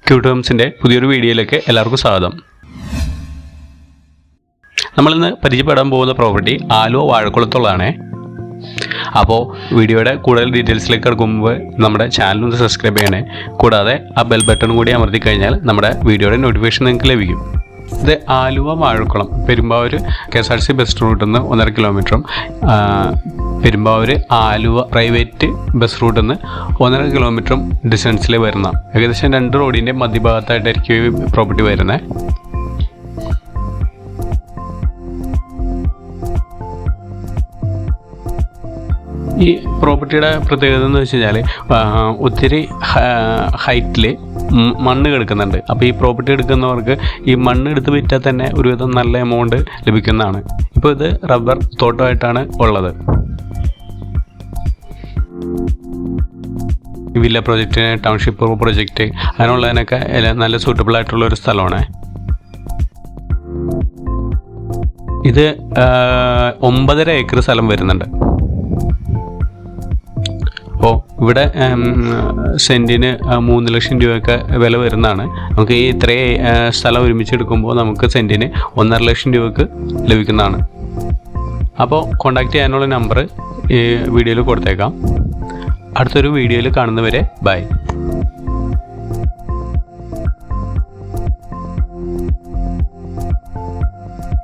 Cute ഹോംസിൻ്റെ പുതിയൊരു വീഡിയോയിലേക്ക് എല്ലാവർക്കും സ്വാഗതം. നമ്മളിന്ന് പരിചയപ്പെടാൻ പോകുന്ന പ്രോപ്പർട്ടി ആലുവ വാഴക്കുളത്തുള്ളതാണ്. അപ്പോൾ വീഡിയോയുടെ കൂടുതൽ ഡീറ്റെയിൽസിലേക്ക് കിടക്കുമ്പോൾ നമ്മുടെ ചാനൽ ഒന്ന് സബ്സ്ക്രൈബ് ചെയ്യണേ. കൂടാതെ ആ ബെൽ ബട്ടൺ കൂടി അമർത്തി കഴിഞ്ഞാൽ നമ്മുടെ വീഡിയോയുടെ നോട്ടിഫിക്കേഷൻ നിങ്ങൾക്ക് ലഭിക്കും. ഇത് ആലുവ വാഴക്കുളം പെരുമ്പാവൂർ KSRTC ബസ് റൂട്ടിൽ നിന്ന് 1.5 കിലോമീറ്ററും പെരുമ്പാവൂർ ആലുവ പ്രൈവറ്റ് ബസ് റൂട്ടിൽ നിന്ന് 1.5 കിലോമീറ്ററും ഡിസ്റ്റൻസിൽ വരുന്ന ഏകദേശം 2 റോഡിൻ്റെ മധ്യഭാഗത്തായിട്ടായിരിക്കും ഈ പ്രോപ്പർട്ടി വരുന്നത്. ഈ പ്രോപ്പർട്ടിയുടെ പ്രത്യേകത എന്ന് വെച്ച് കഴിഞ്ഞാൽ ഒത്തിരി ഹൈറ്റിൽ മണ്ണ് കിടക്കുന്നുണ്ട്. അപ്പോൾ ഈ പ്രോപ്പർട്ടി എടുക്കുന്നവർക്ക് ഈ മണ്ണ് എടുത്ത് വിറ്റാൽ തന്നെ ഒരുവിധം നല്ല എമൗണ്ട് ലഭിക്കുന്നതാണ്. ഇപ്പോൾ ഇത് റബ്ബർ തോട്ടമായിട്ടാണ് ഉള്ളത്. വില്ല പ്രോജക്റ്റിന്, ടൗൺഷിപ്പ് പ്രോജക്റ്റ് അങ്ങനെയുള്ളതിനൊക്കെ നല്ല സൂട്ടബിൾ ആയിട്ടുള്ള ഒരു സ്ഥലമാണ്. ഇത് 9.5 ഏക്കർ സ്ഥലം വരുന്നുണ്ട്. അപ്പോൾ ഇവിടെ സെൻറ്റിന് 3 ലക്ഷം രൂപയൊക്കെ വില വരുന്നതാണ്. നമുക്ക് ഈ ഇത്രയും സ്ഥലം ഒരുമിച്ചെടുക്കുമ്പോൾ നമുക്ക് സെൻറ്റിന് 1.5 ലക്ഷം രൂപയ്ക്ക് ലഭിക്കുന്നതാണ്. അപ്പോൾ കോൺടാക്റ്റ് ചെയ്യാനുള്ള നമ്പർ ഈ വീഡിയോയിൽ കൊടുത്തേക്കാം. അടുത്തൊരു വീഡിയോയിൽ കാണുന്നവരെ ബൈ.